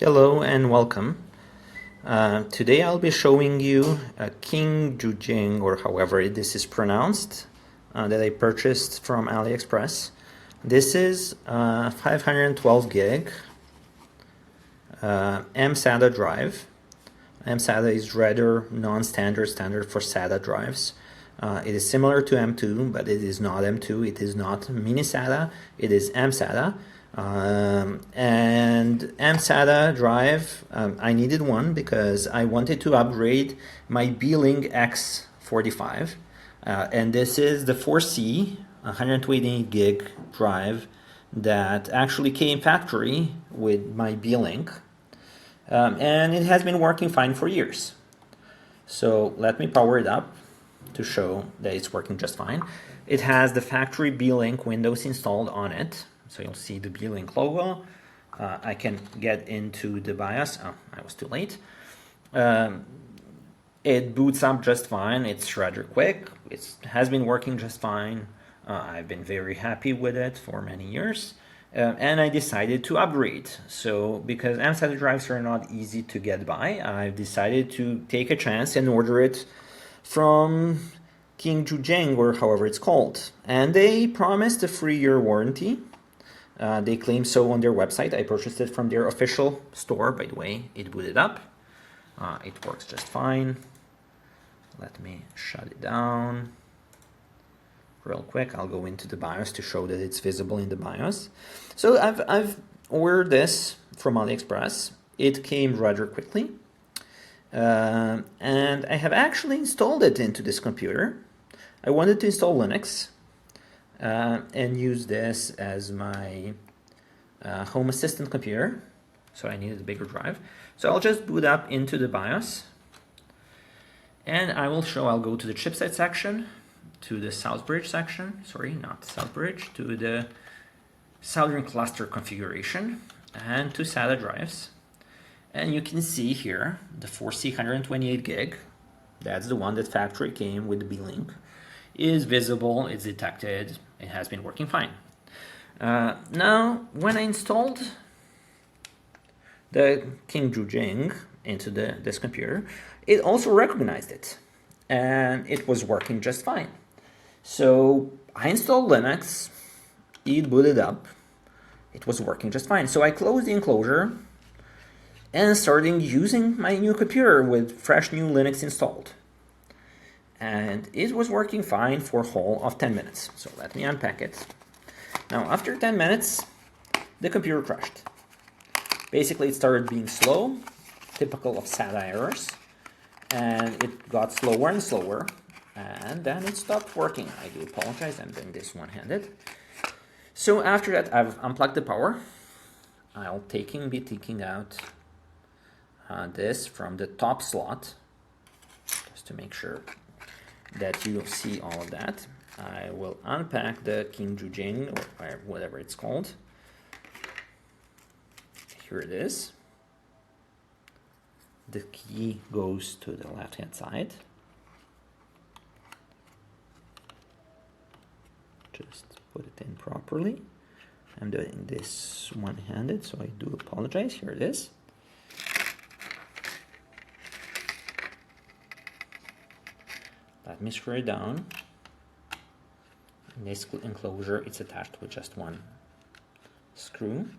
Hello and welcome. Today I'll be showing you a Kingchuxing, or however this is pronounced, that I purchased from AliExpress. This is 512 gig mSATA drive. mSATA is rather non-standard, standard for SATA drives. It is similar to M2, but it is not M2. It is not mini SATA. It is mSATA. And mSATA drive, I needed one because I wanted to upgrade my Beeling X45. And this is the 4C 128 gig drive that actually came factory with my Beeling. And it has been working fine for years. So let me power it up to show that it's working just fine. It has the factory Beeling Windows installed on it. So you'll see the Beeling logo. I can get into the BIOS. Oh, I was too late. It boots up just fine. It's rather quick. It has been working just fine. I've been very happy with it for many years. And I decided to upgrade. So because mSATA drives are not easy to get by, I've decided to take a chance and order it from Kingchuxing, or however it's called. And they promised a 3-year warranty. They claim so on their website. I purchased it from their official store, by the way. It booted up. It works just fine. Let me shut it down real quick. I'll go into the BIOS to show that it's visible in the BIOS. So I've ordered this from AliExpress. It came rather quickly. And I have actually installed it into this computer. I wanted to install Linux and use this as my home assistant computer. So I needed a bigger drive. So I'll just boot up into the BIOS. And I'll go to the chipset section, to the Southbridge section, sorry, not Southbridge, to the Southern Cluster configuration, and to SATA drives. And you can see here the 4C 128 gig, that's the one that factory came with the Beeling, is visible, it's detected, it has been working fine. Now, when I installed the Kingchuxing into this computer, it also recognized it, and it was working just fine. So I installed Linux, it booted up, it was working just fine. So I closed the enclosure and started using my new computer with fresh new Linux installed. And it was working fine for a whole of 10 minutes. So let me unpack it. Now after 10 minutes, the computer crashed. Basically it started being slow, typical of SATA errors, and it got slower and slower, and then it stopped working. I do apologize, I'm doing this one-handed. So after that, I've unplugged the power. I'll be taking out this from the top slot, just to make sure that you see all of that. I will unpack the Kingchuxing, or whatever it's called. Here it is. The key goes to the left-hand side. Just put it in properly. I'm doing this one-handed, so I do apologize. Here it is. Let me screw it down. In this enclosure, it's attached with just one screw.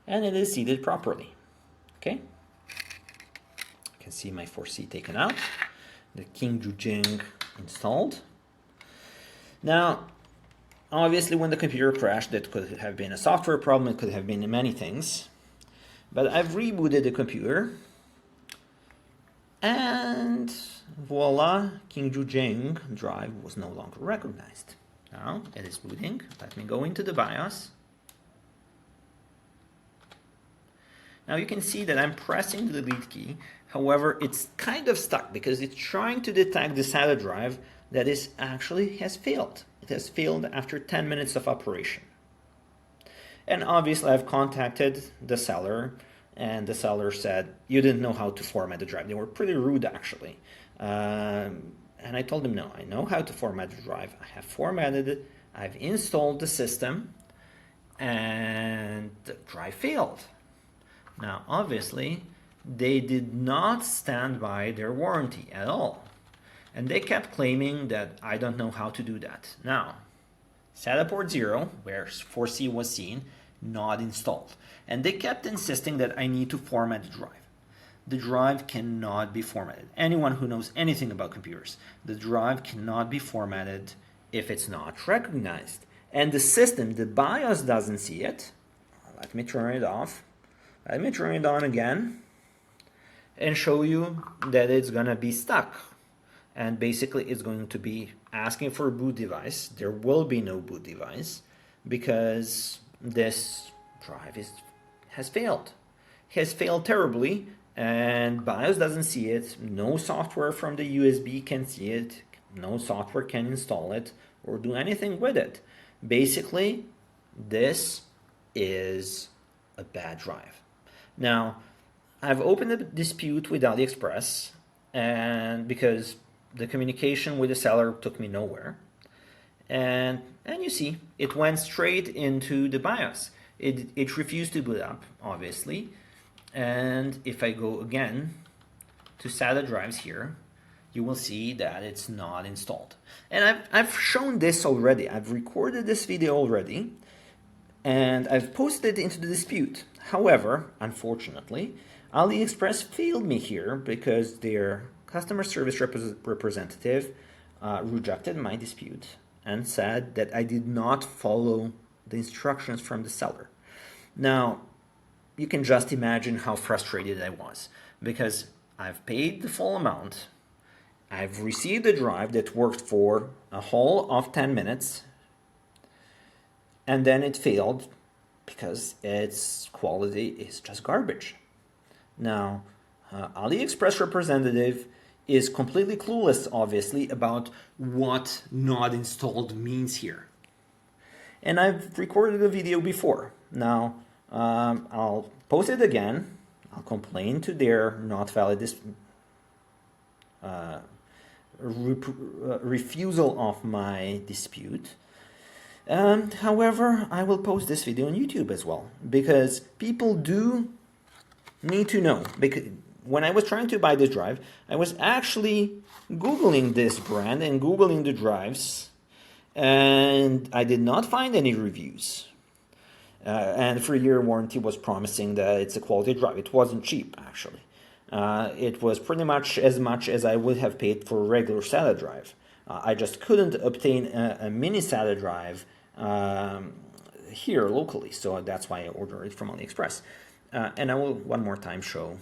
And it is seated properly. Okay? You can see my 4C taken out. The Kingchuxing installed. Now, obviously when the computer crashed, that could have been a software problem, it could have been many things. But I've rebooted the computer, and voila, Kingchuxing drive was no longer recognized. Now it is booting. Let me go into the BIOS. Now you can see that I'm pressing the delete key. However, it's kind of stuck because it's trying to detect the SATA drive that has failed. It has failed after 10 minutes of operation. And obviously I've contacted the seller, and the seller said, you didn't know how to format the drive. They were pretty rude, actually. And I told them, no, I know how to format the drive. I have formatted it. I've installed the system, and the drive failed. Now, obviously, they did not stand by their warranty at all. And they kept claiming that I don't know how to do that. Now, SATA port 0, where 4C was seen, not installed. And they kept insisting that I need to format the drive. The drive cannot be formatted. Anyone who knows anything about computers, the drive cannot be formatted if it's not recognized. And the system, the BIOS doesn't see it. Let me turn it off. Let me turn it on again and show you that it's gonna be stuck. And basically it's going to be asking for a boot device. There will be no boot device because this drive has failed. It has failed terribly, and BIOS doesn't see it. No software from the USB can see it. No software can install it or do anything with it. Basically, this is a bad drive. Now, I've opened a dispute with AliExpress, and because the communication with the seller took me nowhere. And you see, it went straight into the BIOS. It refused to boot up, obviously. And if I go again to SATA drives here, you will see that it's not installed. And I've shown this already. I've recorded this video already, and I've posted it into the dispute. However, unfortunately, AliExpress failed me here because their customer service representative rejected my dispute and said that I did not follow the instructions from the seller. Now, you can just imagine how frustrated I was because I've paid the full amount. I've received a drive that worked for a whole of 10 minutes, and then it failed because its quality is just garbage. Now, AliExpress representative is completely clueless, obviously, about what not installed means here. And I've recorded a video before. Now, I'll post it again. I'll complain to their not valid refusal of my dispute. However, I will post this video on YouTube as well, because people do need to know. Because when I was trying to buy this drive, I was actually Googling this brand and Googling the drives, and I did not find any reviews. And the 3-year warranty was promising that it's a quality drive. It wasn't cheap, actually. It was pretty much as I would have paid for a regular SATA drive. I just couldn't obtain a mini SATA drive here locally, so that's why I ordered it from AliExpress. And I will one more time show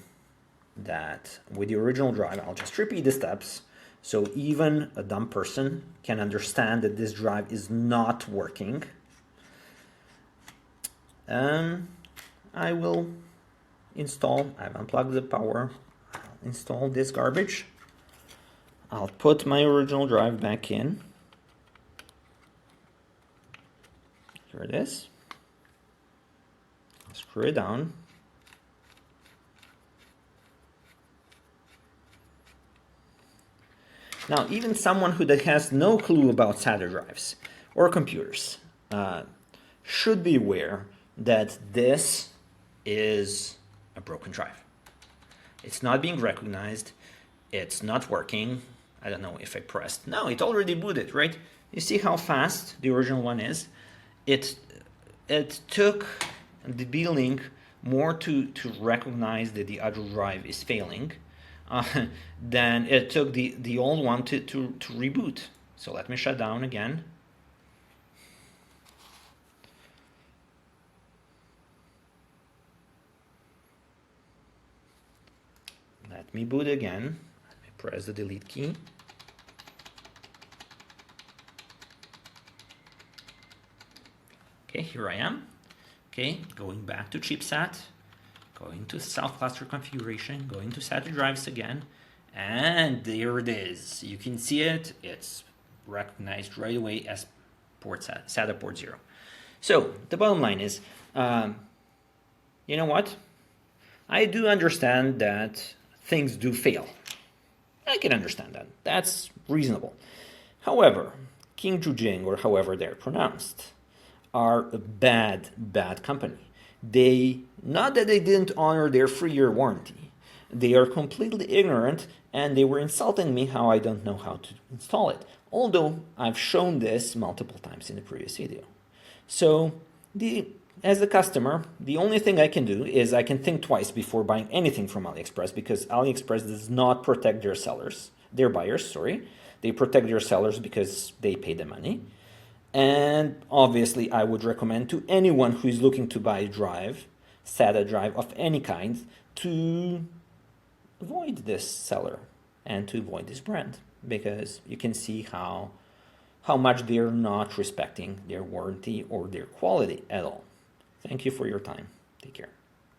that with the original drive, I'll just repeat the steps so even a dumb person can understand that this drive is not working. I will install, I've unplugged the power, I'll install this garbage. I'll put my original drive back in. Here it is. Screw it down. Now, even someone who has no clue about SATA drives or computers should be aware that this is a broken drive. It's not being recognized. It's not working. I don't know if I pressed. No, it already booted, right? You see how fast the original one is? It took the B-Link more to recognize that the other drive is failing than it took the old one to reboot. So let me shut down again. Let me boot again. Let me press the delete key. Okay, here I am. Okay, going back to chipset, going to self-cluster configuration, going to SATA drives again, and there it is. You can see it. It's recognized right away as SATA port 0. So the bottom line is, you know what? I do understand that things do fail. I can understand that. That's reasonable. However, Kingchuxing, or however they're pronounced, are a bad company. Not that they didn't honor their 3-year warranty. They are completely ignorant and they were insulting me how I don't know how to install it. Although I've shown this multiple times in the previous video. So as a customer, the only thing I can do is I can think twice before buying anything from AliExpress, because AliExpress does not protect their buyers, sorry. They protect their sellers because they pay the money. And obviously, I would recommend to anyone who is looking to buy a drive, SATA drive of any kind, to avoid this seller and to avoid this brand, because you can see how much they're not respecting their warranty or their quality at all. Thank you for your time. Take care.